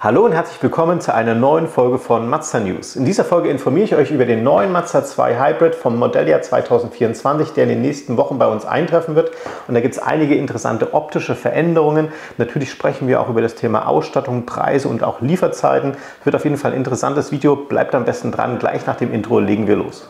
Hallo und herzlich willkommen zu einer neuen Folge von Mazda News. In dieser Folge informiere ich euch über den neuen Mazda 2 Hybrid vom Modelljahr 2024, der in den nächsten Wochen bei uns eintreffen wird. Und da gibt es einige interessante optische Veränderungen. Natürlich sprechen wir auch über das Thema Ausstattung, Preise und auch Lieferzeiten. Wird auf jeden Fall ein interessantes Video. Bleibt am besten dran. Gleich nach dem Intro legen wir los.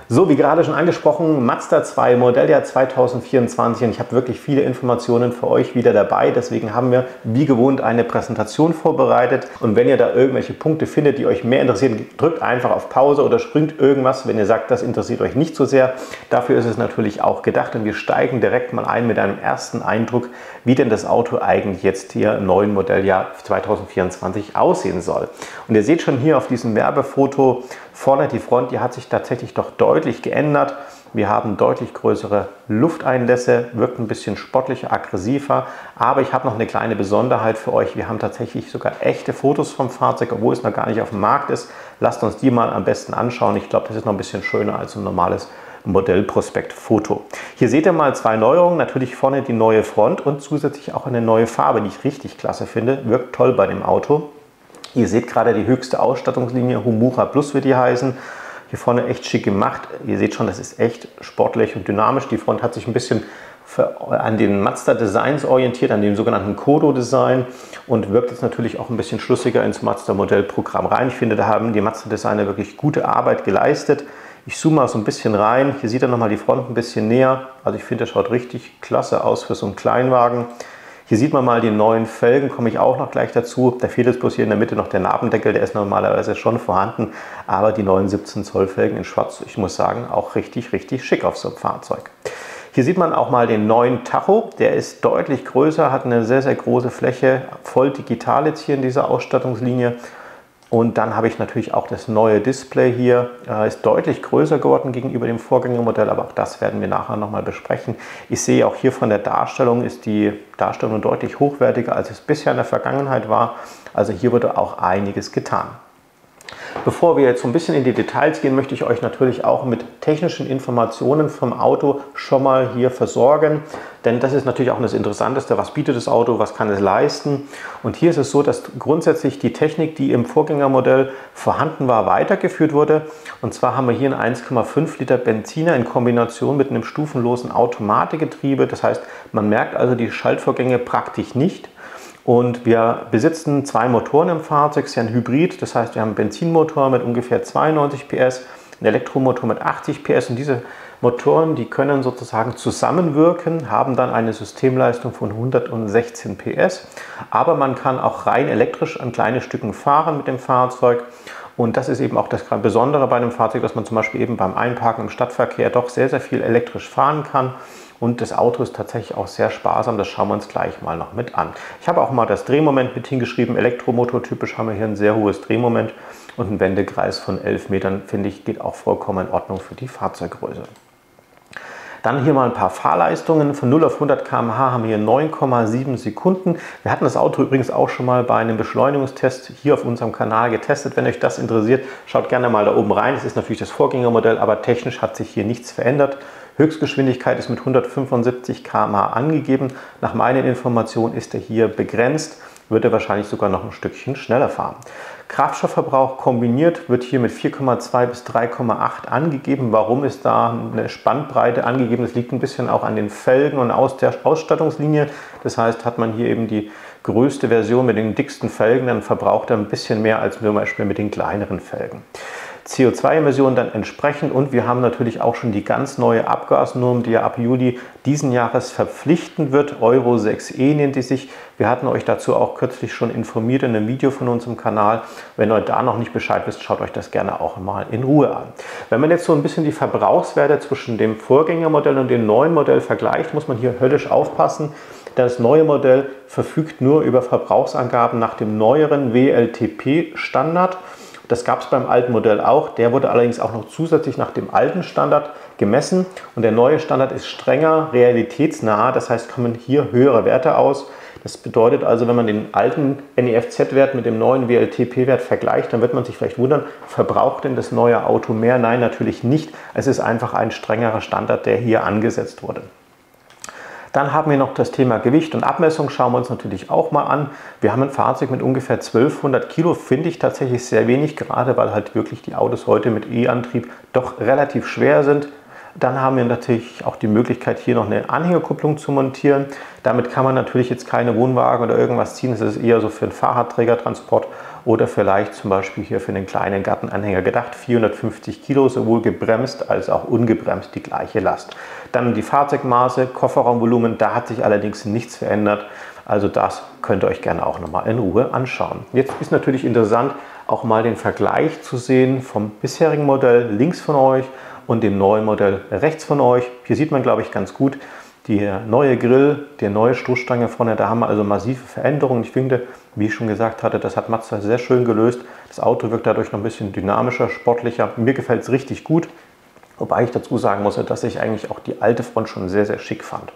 So, wie gerade schon angesprochen, Mazda 2 Modelljahr 2024 und ich habe wirklich viele Informationen für euch wieder dabei. Deswegen haben wir wie gewohnt eine Präsentation vorbereitet und wenn ihr da irgendwelche Punkte findet, die euch mehr interessieren, drückt einfach auf Pause oder springt irgendwas, wenn ihr sagt, das interessiert euch nicht so sehr. Dafür ist es natürlich auch gedacht und wir steigen direkt mal ein mit einem ersten Eindruck, wie denn das Auto eigentlich jetzt hier im neuen Modelljahr 2024 aussehen soll. Und ihr seht schon hier auf diesem Werbefoto, vorne die Front, die hat sich tatsächlich doch deutlich geändert. Wir haben deutlich größere Lufteinlässe, wirkt ein bisschen sportlicher, aggressiver. Aber ich habe noch eine kleine Besonderheit für euch. Wir haben tatsächlich sogar echte Fotos vom Fahrzeug, obwohl es noch gar nicht auf dem Markt ist. Lasst uns die mal am besten anschauen. Ich glaube, das ist noch ein bisschen schöner als ein normales Modellprospektfoto. Hier seht ihr mal zwei Neuerungen. Natürlich vorne die neue Front und zusätzlich auch eine neue Farbe, die ich richtig klasse finde. Wirkt toll bei dem Auto. Ihr seht gerade die höchste Ausstattungslinie, Humura Plus wird die heißen. Hier vorne echt schick gemacht. Ihr seht schon, das ist echt sportlich und dynamisch. Die Front hat sich ein bisschen an den Mazda Designs orientiert, an dem sogenannten Kodo Design und wirkt jetzt natürlich auch ein bisschen schlüssiger ins Mazda Modellprogramm rein. Ich finde, da haben die Mazda Designer wirklich gute Arbeit geleistet. Ich zoome mal so ein bisschen rein. Hier sieht ihr nochmal die Front ein bisschen näher. Also ich finde, das schaut richtig klasse aus für so einen Kleinwagen. Hier sieht man mal die neuen Felgen, komme ich auch noch gleich dazu. Da fehlt jetzt bloß hier in der Mitte noch der Narbendeckel, der ist normalerweise schon vorhanden. Aber die neuen 17 Zoll Felgen in Schwarz, ich muss sagen, auch richtig, richtig schick auf so einem Fahrzeug. Hier sieht man auch mal den neuen Tacho, der ist deutlich größer, hat eine sehr, sehr große Fläche, voll digital jetzt hier in dieser Ausstattungslinie. Und dann habe ich natürlich auch das neue Display hier, ist deutlich größer geworden gegenüber dem Vorgängermodell, aber auch das werden wir nachher nochmal besprechen. Ich sehe auch hier von der Darstellung, ist die Darstellung deutlich hochwertiger, als es bisher in der Vergangenheit war. Also hier wurde auch einiges getan. Bevor wir jetzt so ein bisschen in die Details gehen, möchte ich euch natürlich auch mit technischen Informationen vom Auto schon mal hier versorgen. Denn das ist natürlich auch das Interessanteste, was bietet das Auto, was kann es leisten. Und hier ist es so, dass grundsätzlich die Technik, die im Vorgängermodell vorhanden war, weitergeführt wurde. Und zwar haben wir hier einen 1,5 Liter Benziner in Kombination mit einem stufenlosen Automatikgetriebe. Das heißt, man merkt also die Schaltvorgänge praktisch nicht. Und wir besitzen zwei Motoren im Fahrzeug, es ist ja ein Hybrid, das heißt wir haben einen Benzinmotor mit ungefähr 92 PS, einen Elektromotor mit 80 PS und diese Motoren, die können sozusagen zusammenwirken, haben dann eine Systemleistung von 116 PS, aber man kann auch rein elektrisch an kleine Stücken fahren mit dem Fahrzeug. Und das ist eben auch das Besondere bei dem Fahrzeug, dass man zum Beispiel eben beim Einparken im Stadtverkehr doch sehr, sehr viel elektrisch fahren kann. Und das Auto ist tatsächlich auch sehr sparsam, das schauen wir uns gleich mal noch mit an. Ich habe auch mal das Drehmoment mit hingeschrieben, Elektromotor typisch haben wir hier ein sehr hohes Drehmoment und ein Wendekreis von 11 Metern, finde ich, geht auch vollkommen in Ordnung für die Fahrzeuggröße. Dann hier mal ein paar Fahrleistungen. Von 0 auf 100 km/h haben wir hier 9,7 Sekunden. Wir hatten das Auto übrigens auch schon mal bei einem Beschleunigungstest hier auf unserem Kanal getestet. Wenn euch das interessiert, schaut gerne mal da oben rein. Das ist natürlich das Vorgängermodell, aber technisch hat sich hier nichts verändert. Höchstgeschwindigkeit ist mit 175 km/h angegeben. Nach meinen Informationen ist er hier begrenzt, wird er wahrscheinlich sogar noch ein Stückchen schneller fahren. Kraftstoffverbrauch kombiniert wird hier mit 4,2 bis 3,8 angegeben. Warum ist da eine Spannbreite angegeben? Das liegt ein bisschen auch an den Felgen und aus der Ausstattungslinie. Das heißt, hat man hier eben die größte Version mit den dicksten Felgen, dann verbraucht er ein bisschen mehr als zum Beispiel mit den kleineren Felgen. CO2-Emissionen dann entsprechend und wir haben natürlich auch schon die ganz neue Abgasnorm, die ja ab Juli diesen Jahres verpflichtend wird. Euro 6e nennt die sich. Wir hatten euch dazu auch kürzlich schon informiert in einem Video von unserem Kanal. Wenn ihr da noch nicht Bescheid wisst, schaut euch das gerne auch mal in Ruhe an. Wenn man jetzt so ein bisschen die Verbrauchswerte zwischen dem Vorgängermodell und dem neuen Modell vergleicht, muss man hier höllisch aufpassen. Das neue Modell verfügt nur über Verbrauchsangaben nach dem neueren WLTP-Standard. Das gab es beim alten Modell auch. Der wurde allerdings auch noch zusätzlich nach dem alten Standard gemessen. Und der neue Standard ist strenger realitätsnah. Das heißt, kommen hier höhere Werte aus. Das bedeutet also, wenn man den alten NEFZ-Wert mit dem neuen WLTP-Wert vergleicht, dann wird man sich vielleicht wundern, verbraucht denn das neue Auto mehr? Nein, natürlich nicht. Es ist einfach ein strengerer Standard, der hier angesetzt wurde. Dann haben wir noch das Thema Gewicht und Abmessung, schauen wir uns natürlich auch mal an. Wir haben ein Fahrzeug mit ungefähr 1200 Kilo, finde ich tatsächlich sehr wenig, gerade weil halt wirklich die Autos heute mit E-Antrieb doch relativ schwer sind. Dann haben wir natürlich auch die Möglichkeit, hier noch eine Anhängerkupplung zu montieren. Damit kann man natürlich jetzt keine Wohnwagen oder irgendwas ziehen, das ist eher so für einen Fahrradträgertransport oder vielleicht zum Beispiel hier für einen kleinen Gartenanhänger gedacht. 450 Kilo, sowohl gebremst als auch ungebremst die gleiche Last. Dann die Fahrzeugmaße, Kofferraumvolumen, da hat sich allerdings nichts verändert. Also das könnt ihr euch gerne auch nochmal in Ruhe anschauen. Jetzt ist natürlich interessant, auch mal den Vergleich zu sehen vom bisherigen Modell links von euch und dem neuen Modell rechts von euch. Hier sieht man, glaube ich, ganz gut die neue Grill, die neue Stoßstange vorne. Da haben wir also massive Veränderungen. Ich finde, wie ich schon gesagt hatte, das hat Mazda sehr schön gelöst. Das Auto wirkt dadurch noch ein bisschen dynamischer, sportlicher. Mir gefällt es richtig gut. Wobei ich dazu sagen muss, dass ich eigentlich auch die alte Front schon sehr, sehr schick fand.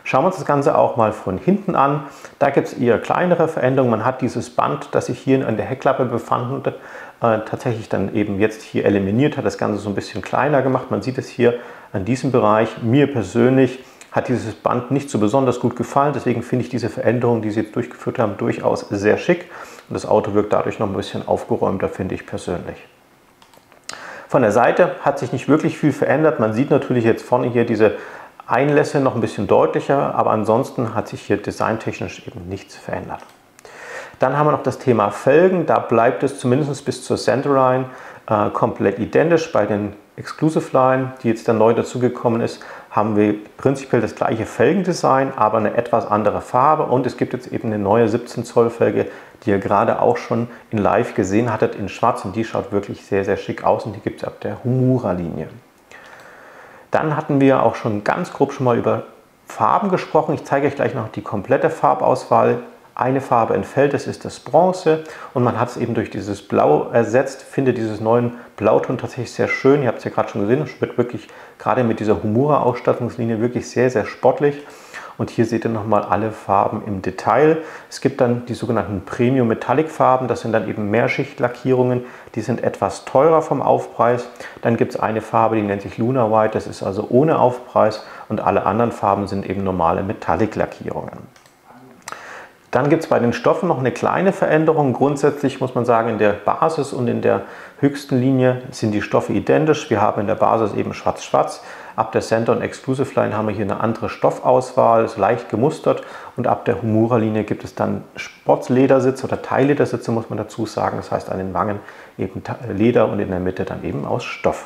Schauen wir uns das Ganze auch mal von hinten an. Da gibt es eher kleinere Veränderungen. Man hat dieses Band, das sich hier an der Heckklappe befand, tatsächlich dann eben jetzt hier eliminiert, hat das Ganze so ein bisschen kleiner gemacht. Man sieht es hier an diesem Bereich. Mir persönlich hat dieses Band nicht so besonders gut gefallen. Deswegen finde ich diese Veränderungen, die sie jetzt durchgeführt haben, durchaus sehr schick. Und das Auto wirkt dadurch noch ein bisschen aufgeräumter, finde ich persönlich. Von der Seite hat sich nicht wirklich viel verändert. Man sieht natürlich jetzt vorne hier diese Einlässe noch ein bisschen deutlicher, aber ansonsten hat sich hier designtechnisch eben nichts verändert. Dann haben wir noch das Thema Felgen. Da bleibt es zumindest bis zur Centerline komplett identisch. Bei den Exclusive Line, die jetzt dann neu dazugekommen ist, haben wir prinzipiell das gleiche Felgendesign, aber eine etwas andere Farbe. Und es gibt jetzt eben eine neue 17 Zoll Felge, die ihr gerade auch schon in Live gesehen hattet, in Schwarz. Und die schaut wirklich sehr, sehr schick aus und die gibt es ab der Humura-Linie. Dann hatten wir auch schon ganz grob schon mal über Farben gesprochen. Ich zeige euch gleich noch die komplette Farbauswahl. Eine Farbe entfällt, das ist das Bronze und man hat es eben durch dieses Blau ersetzt. Ich finde dieses neuen Blauton tatsächlich sehr schön. Ihr habt es ja gerade schon gesehen, es wird wirklich gerade mit dieser Humura-Ausstattungslinie wirklich sehr, sehr sportlich. Und hier seht ihr nochmal alle Farben im Detail. Es gibt dann die sogenannten Premium Metallic Farben, das sind dann eben Mehrschichtlackierungen, die sind etwas teurer vom Aufpreis. Dann gibt es eine Farbe, die nennt sich Luna White, das ist also ohne Aufpreis und alle anderen Farben sind eben normale Metallic Lackierungen. Dann gibt es bei den Stoffen noch eine kleine Veränderung. Grundsätzlich muss man sagen, in der Basis und in der höchsten Linie sind die Stoffe identisch. Wir haben in der Basis eben schwarz-schwarz. Ab der Center und Exclusive Line haben wir hier eine andere Stoffauswahl, ist leicht gemustert. Und ab der Humura-Linie gibt es dann Sportledersitze oder Teilledersitze, muss man dazu sagen. Das heißt an den Wangen eben Leder und in der Mitte dann eben aus Stoff.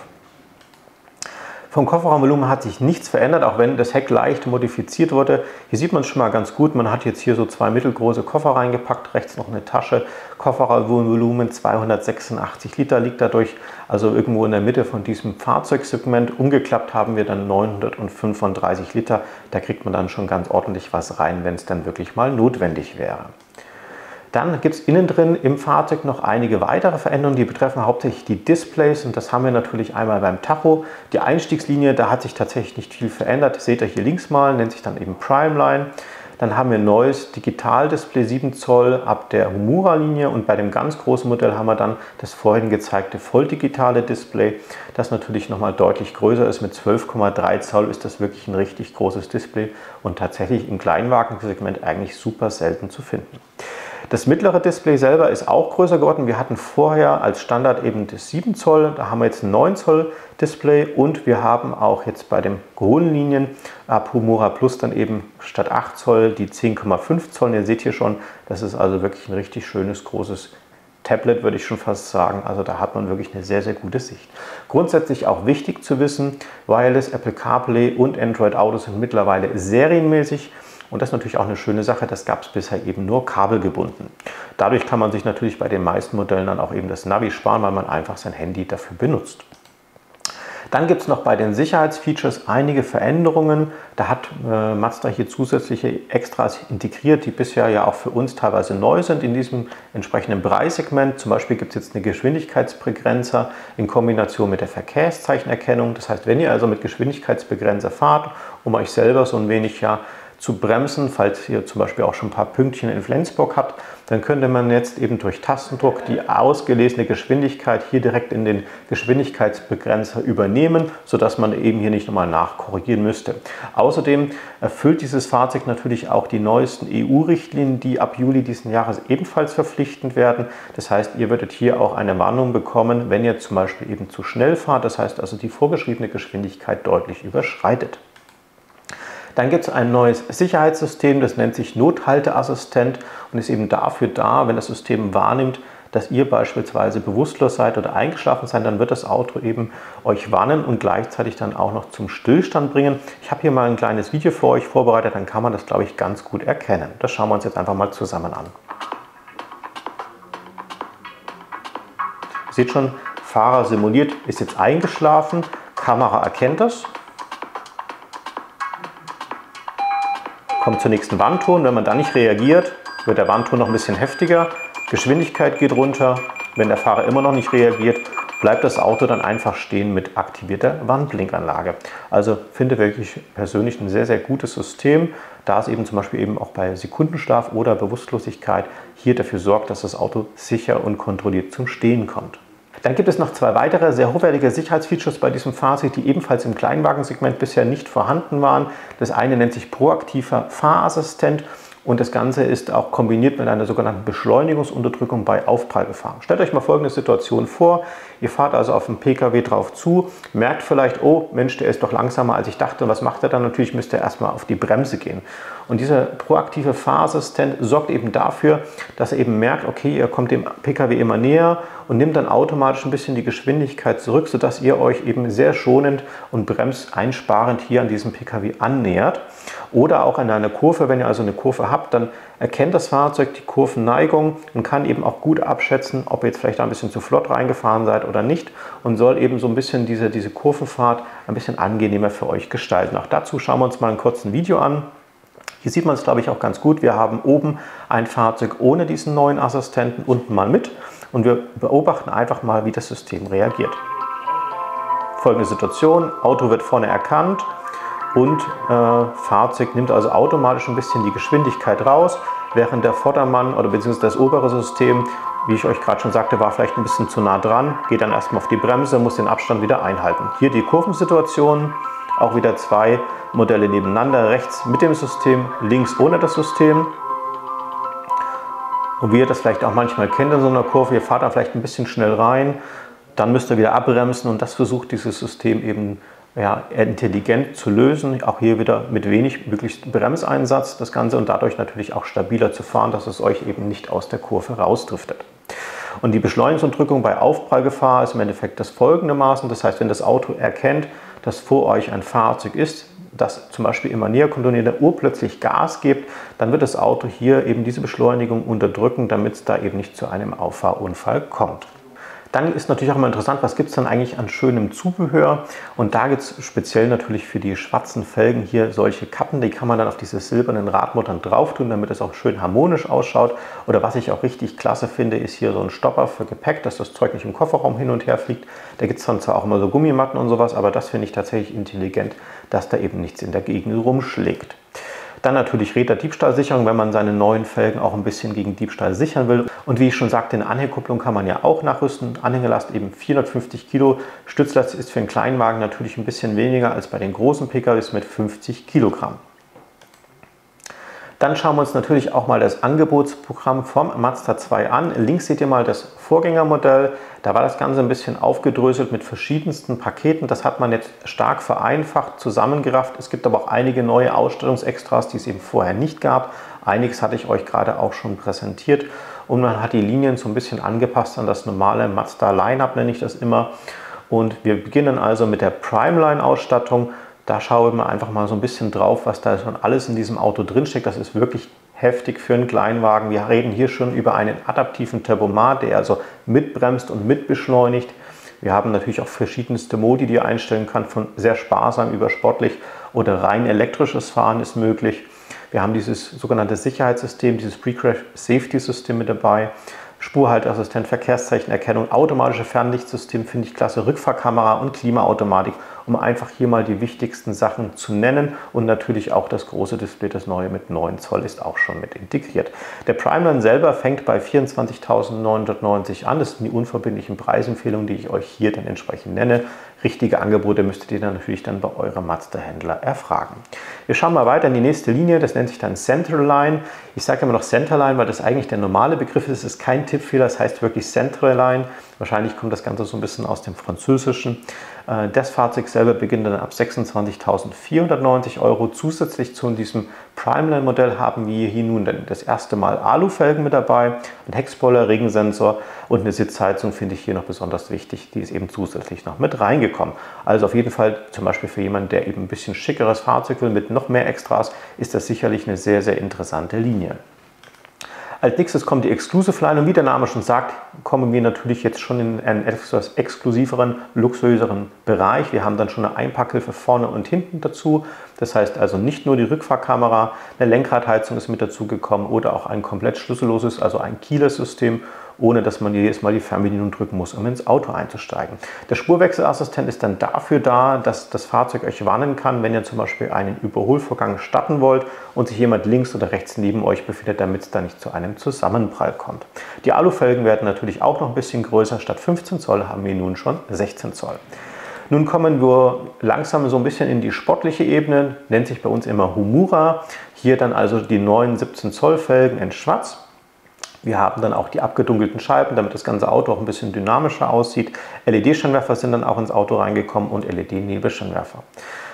Vom Kofferraumvolumen hat sich nichts verändert, auch wenn das Heck leicht modifiziert wurde. Hier sieht man es schon mal ganz gut. Man hat jetzt hier so zwei mittelgroße Koffer reingepackt, rechts noch eine Tasche. Kofferraumvolumen 286 Liter liegt dadurch also irgendwo in der Mitte von diesem Fahrzeugsegment. Umgeklappt haben wir dann 935 Liter. Da kriegt man dann schon ganz ordentlich was rein, wenn es dann wirklich mal notwendig wäre. Dann gibt es innen drin im Fahrzeug noch einige weitere Veränderungen, die betreffen hauptsächlich die Displays und das haben wir natürlich einmal beim Tacho. Die Einstiegslinie, da hat sich tatsächlich nicht viel verändert, das seht ihr hier links mal, nennt sich dann eben Primeline. Dann haben wir ein neues Digitaldisplay 7 Zoll ab der Humura-Linie und bei dem ganz großen Modell haben wir dann das vorhin gezeigte volldigitale Display, das natürlich nochmal deutlich größer ist. Mit 12,3 Zoll ist das wirklich ein richtig großes Display und tatsächlich im Kleinwagensegment eigentlich super selten zu finden. Das mittlere Display selber ist auch größer geworden. Wir hatten vorher als Standard eben das 7 Zoll, da haben wir jetzt ein 9 Zoll Display und wir haben auch jetzt bei den hohen Linien ab Humura Plus dann eben statt 8 Zoll die 10,5 Zoll. Ihr seht hier schon, das ist also wirklich ein richtig schönes großes Tablet, würde ich schon fast sagen. Also da hat man wirklich eine sehr, sehr gute Sicht. Grundsätzlich auch wichtig zu wissen, Wireless, Apple CarPlay und Android Auto sind mittlerweile serienmäßig. Und das ist natürlich auch eine schöne Sache, das gab es bisher eben nur kabelgebunden. Dadurch kann man sich natürlich bei den meisten Modellen dann auch eben das Navi sparen, weil man einfach sein Handy dafür benutzt. Dann gibt es noch bei den Sicherheitsfeatures einige Veränderungen. Da hat Mazda hier zusätzliche Extras integriert, die bisher ja auch für uns teilweise neu sind in diesem entsprechenden Preissegment. Zum Beispiel gibt es jetzt eine Geschwindigkeitsbegrenzer in Kombination mit der Verkehrszeichenerkennung. Das heißt, wenn ihr also mit Geschwindigkeitsbegrenzer fahrt, um euch selber so ein wenig ja zu bremsen. Falls ihr zum Beispiel auch schon ein paar Pünktchen in Flensburg habt, dann könnte man jetzt eben durch Tastendruck die ausgelesene Geschwindigkeit hier direkt in den Geschwindigkeitsbegrenzer übernehmen, sodass man eben hier nicht nochmal nachkorrigieren müsste. Außerdem erfüllt dieses Fahrzeug natürlich auch die neuesten EU-Richtlinien, die ab Juli diesen Jahres ebenfalls verpflichtend werden. Das heißt, ihr würdet hier auch eine Warnung bekommen, wenn ihr zum Beispiel eben zu schnell fahrt, das heißt also die vorgeschriebene Geschwindigkeit deutlich überschreitet. Dann gibt es ein neues Sicherheitssystem, das nennt sich Nothalteassistent und ist eben dafür da, wenn das System wahrnimmt, dass ihr beispielsweise bewusstlos seid oder eingeschlafen seid, dann wird das Auto eben euch warnen und gleichzeitig dann auch noch zum Stillstand bringen. Ich habe hier mal ein kleines Video für euch vorbereitet, dann kann man das, glaube ich, ganz gut erkennen. Das schauen wir uns jetzt einfach mal zusammen an. Ihr seht schon, Fahrer simuliert, ist jetzt eingeschlafen, Kamera erkennt das. Kommt zur nächsten Warnton. Wenn man da nicht reagiert, wird der Warnton noch ein bisschen heftiger. Geschwindigkeit geht runter. Wenn der Fahrer immer noch nicht reagiert, bleibt das Auto dann einfach stehen mit aktivierter Warnblinkanlage. Also finde wirklich persönlich ein sehr, sehr gutes System, da es eben zum Beispiel eben auch bei Sekundenschlaf oder Bewusstlosigkeit hier dafür sorgt, dass das Auto sicher und kontrolliert zum Stehen kommt. Dann gibt es noch zwei weitere sehr hochwertige Sicherheitsfeatures bei diesem Fahrzeug, die ebenfalls im Kleinwagensegment bisher nicht vorhanden waren. Das eine nennt sich proaktiver Fahrassistent und das Ganze ist auch kombiniert mit einer sogenannten Beschleunigungsunterdrückung bei Aufprallgefahr. Stellt euch mal folgende Situation vor, ihr fahrt also auf einen Pkw drauf zu, merkt vielleicht, oh Mensch, der ist doch langsamer als ich dachte. Was macht er dann? Natürlich müsst ihr erstmal auf die Bremse gehen. Und dieser proaktive Fahrassistent sorgt eben dafür, dass er eben merkt, okay, ihr kommt dem Pkw immer näher und nimmt dann automatisch ein bisschen die Geschwindigkeit zurück, sodass ihr euch eben sehr schonend und bremseinsparend hier an diesem Pkw annähert. Oder auch in einer Kurve, wenn ihr also eine Kurve habt, dann erkennt das Fahrzeug die Kurvenneigung und kann eben auch gut abschätzen, ob ihr jetzt vielleicht ein bisschen zu flott reingefahren seid oder nicht und soll eben so ein bisschen diese Kurvenfahrt ein bisschen angenehmer für euch gestalten. Auch dazu schauen wir uns mal einen kurzen Video an. Hier sieht man es, glaube ich, auch ganz gut. Wir haben oben ein Fahrzeug ohne diesen neuen Assistenten, unten mal mit und wir beobachten einfach mal, wie das System reagiert. Folgende Situation, Auto wird vorne erkannt und Fahrzeug nimmt also automatisch ein bisschen die Geschwindigkeit raus, während der Vordermann oder beziehungsweise das obere System, wie ich euch gerade schon sagte, war vielleicht ein bisschen zu nah dran, geht dann erstmal auf die Bremse, muss den Abstand wieder einhalten. Hier die Kurvensituation, auch wieder zwei Modelle nebeneinander, rechts mit dem System, links ohne das System. Und wie ihr das vielleicht auch manchmal kennt in so einer Kurve, ihr fahrt da vielleicht ein bisschen schnell rein, dann müsst ihr wieder abbremsen und das versucht dieses System eben intelligent zu lösen. Auch hier wieder mit wenig möglichst Bremseinsatz das Ganze und dadurch natürlich auch stabiler zu fahren, dass es euch eben nicht aus der Kurve rausdriftet. Und die Beschleunigungsunterdrückung bei Aufprallgefahr ist im Endeffekt das folgendermaßen. Das heißt, wenn das Auto erkennt, dass vor euch ein Fahrzeug ist, das zum Beispiel immer näher kommt und ihr der urplötzlich Gas gibt, dann wird das Auto hier eben diese Beschleunigung unterdrücken, damit es da eben nicht zu einem Auffahrunfall kommt. Dann ist natürlich auch immer interessant, was gibt es dann eigentlich an schönem Zubehör? Und da gibt es speziell natürlich für die schwarzen Felgen hier solche Kappen, die kann man dann auf diese silbernen Radmuttern drauf tun, damit es auch schön harmonisch ausschaut. Oder was ich auch richtig klasse finde, ist hier so ein Stopper für Gepäck, dass das Zeug nicht im Kofferraum hin und her fliegt. Da gibt es dann zwar auch immer so Gummimatten und sowas, aber das finde ich tatsächlich intelligent, dass da eben nichts in der Gegend rumschlägt. Dann natürlich Räderdiebstahlsicherung, wenn man seine neuen Felgen auch ein bisschen gegen Diebstahl sichern will. Und wie ich schon sagte, eine Anhängerkupplung kann man ja auch nachrüsten. Anhängelast eben 450 Kilo. Stützlast ist für einen Kleinwagen natürlich ein bisschen weniger als bei den großen PKWs mit 50 Kilogramm. Dann schauen wir uns natürlich auch mal das Angebotsprogramm vom Mazda 2 an. Links seht ihr mal das Vorgängermodell. Da war das Ganze ein bisschen aufgedröselt mit verschiedensten Paketen. Das hat man jetzt stark vereinfacht, zusammengerafft. Es gibt aber auch einige neue Ausstellungsextras, die es eben vorher nicht gab. Einiges hatte ich euch gerade auch schon präsentiert. Und man hat die Linien so ein bisschen angepasst an das normale Mazda Line-Up, nenne ich das immer. Und wir beginnen also mit der Primeline-Ausstattung. Da schauen wir einfach mal so ein bisschen drauf, was da schon alles in diesem Auto drinsteckt. Das ist wirklich heftig für einen Kleinwagen. Wir reden hier schon über einen adaptiven Tempomat, der also mitbremst und mitbeschleunigt. Wir haben natürlich auch verschiedenste Modi, die ihr einstellen könnt, von sehr sparsam über sportlich oder rein elektrisches Fahren ist möglich. Wir haben dieses sogenannte Sicherheitssystem, dieses Pre-Crash-Safety-System mit dabei. Spurhalteassistent, Verkehrszeichenerkennung, automatische Fernlichtsystem finde ich klasse, Rückfahrkamera und Klimaautomatik um einfach hier mal die wichtigsten Sachen zu nennen. Und natürlich auch das große Display, das neue mit 9 Zoll, ist auch schon mit integriert. Der Primeline selber fängt bei 24.990 an. Das sind die unverbindlichen Preisempfehlungen, die ich euch hier dann entsprechend nenne. Richtige Angebote müsstet ihr dann natürlich dann bei eurem Mazda-Händler erfragen. Wir schauen mal weiter in die nächste Linie, das nennt sich dann Centerline. Ich sage immer noch Centerline, weil das eigentlich der normale Begriff ist. Es ist kein Tippfehler, das heißt wirklich Centerline. Wahrscheinlich kommt das Ganze so ein bisschen aus dem Französischen. Das Fahrzeug selber beginnt dann ab 26.490 €. Zusätzlich zu diesem Primeline-Modell haben wir hier nun das erste Mal Alufelgen mit dabei, ein Heckspoiler, Regensensor und eine Sitzheizung finde ich hier noch besonders wichtig. Die ist eben zusätzlich noch mit reingekommen. Also auf jeden Fall zum Beispiel für jemanden, der eben ein bisschen schickeres Fahrzeug will mit noch mehr Extras, ist das sicherlich eine sehr, sehr interessante Linie. Als nächstes kommt die Exclusive Line und wie der Name schon sagt, kommen wir natürlich jetzt schon in einen etwas exklusiveren, luxuriöseren Bereich. Wir haben dann schon eine Einpackhilfe vorne und hinten dazu. Das heißt also nicht nur die Rückfahrkamera, eine Lenkradheizung ist mit dazu gekommen oder auch ein komplett schlüsselloses, also ein Keyless-System, ohne dass man jedes Mal die Fernbedienung drücken muss, um ins Auto einzusteigen. Der Spurwechselassistent ist dann dafür da, dass das Fahrzeug euch warnen kann, wenn ihr zum Beispiel einen Überholvorgang starten wollt und sich jemand links oder rechts neben euch befindet, damit es da nicht zu einem Zusammenprall kommt. Die Alufelgen werden natürlich auch noch ein bisschen größer. Statt 15 Zoll haben wir nun schon 16 Zoll. Nun kommen wir langsam so ein bisschen in die sportliche Ebene, nennt sich bei uns immer Humura. Hier dann also die neuen 17 Zoll Felgen in Schwarz. Wir haben dann auch die abgedunkelten Scheiben, damit das ganze Auto auch ein bisschen dynamischer aussieht. LED-Scheinwerfer sind dann auch ins Auto reingekommen und LED-Nebelscheinwerfer.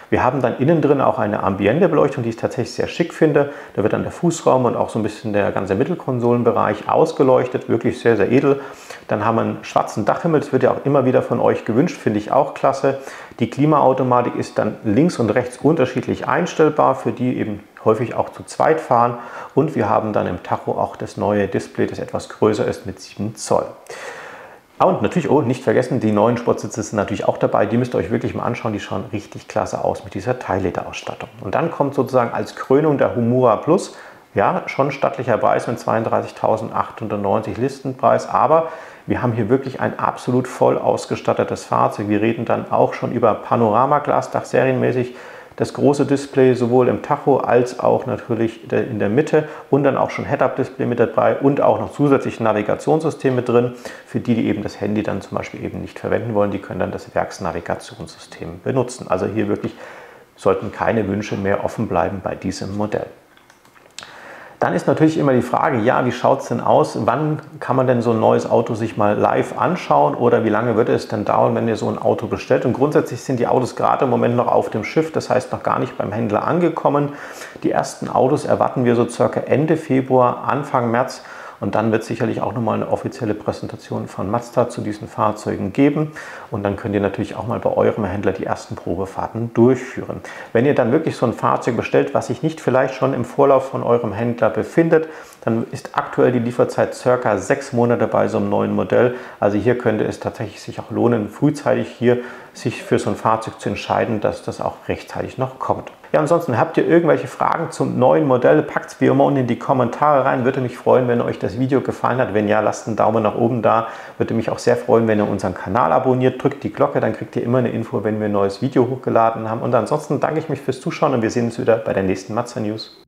Wir haben dann innen drin auch eine Ambiente-Beleuchtung, die ich tatsächlich sehr schick finde. Da wird dann der Fußraum und auch so ein bisschen der ganze Mittelkonsolenbereich ausgeleuchtet, wirklich sehr, sehr edel. Dann haben wir einen schwarzen Dachhimmel, das wird ja auch immer wieder von euch gewünscht, finde ich auch klasse. Die Klimaautomatik ist dann links und rechts unterschiedlich einstellbar, für die eben häufig auch zu zweit fahren. Und wir haben dann im Tacho auch das neue Display, das etwas größer ist mit 7 Zoll. Und natürlich, nicht vergessen, die neuen Sportsitze sind natürlich auch dabei. Die müsst ihr euch wirklich mal anschauen. Die schauen richtig klasse aus mit dieser Teillederausstattung. Und dann kommt sozusagen als Krönung der Humura Plus. Ja, schon stattlicher Preis mit 32.890 Listenpreis. Aber wir haben hier wirklich ein absolut voll ausgestattetes Fahrzeug. Wir reden dann auch schon über Panoramaglasdach serienmäßig. Das große Display sowohl im Tacho als auch natürlich in der Mitte und dann auch schon Head-Up-Display mit dabei und auch noch zusätzlich ein Navigationssystem mit drin. Für die, die eben das Handy dann zum Beispiel eben nicht verwenden wollen, die können dann das Werksnavigationssystem benutzen. Also hier wirklich sollten keine Wünsche mehr offen bleiben bei diesem Modell. Dann ist natürlich immer die Frage, ja, wie schaut es denn aus? Wann kann man denn so ein neues Auto sich mal live anschauen oder wie lange wird es denn dauern, wenn ihr so ein Auto bestellt? Und grundsätzlich sind die Autos gerade im Moment noch auf dem Schiff, das heißt noch gar nicht beim Händler angekommen. Die ersten Autos erwarten wir so circa Ende Februar, Anfang März. Und dann wird es sicherlich auch nochmal eine offizielle Präsentation von Mazda zu diesen Fahrzeugen geben. Und dann könnt ihr natürlich auch mal bei eurem Händler die ersten Probefahrten durchführen. Wenn ihr dann wirklich so ein Fahrzeug bestellt, was sich nicht vielleicht schon im Vorlauf von eurem Händler befindet, dann ist aktuell die Lieferzeit circa 6 Monate bei so einem neuen Modell. Also hier könnte es tatsächlich sich auch lohnen, frühzeitig hier sich für so ein Fahrzeug zu entscheiden, dass das auch rechtzeitig noch kommt. Ja, ansonsten habt ihr irgendwelche Fragen zum neuen Modell, packt es wie immer unten in die Kommentare rein. Würde mich freuen, wenn euch das Video gefallen hat. Wenn ja, lasst einen Daumen nach oben da. Würde mich auch sehr freuen, wenn ihr unseren Kanal abonniert. Drückt die Glocke, dann kriegt ihr immer eine Info, wenn wir ein neues Video hochgeladen haben. Und ansonsten danke ich mich fürs Zuschauen und wir sehen uns wieder bei der nächsten Mazda News.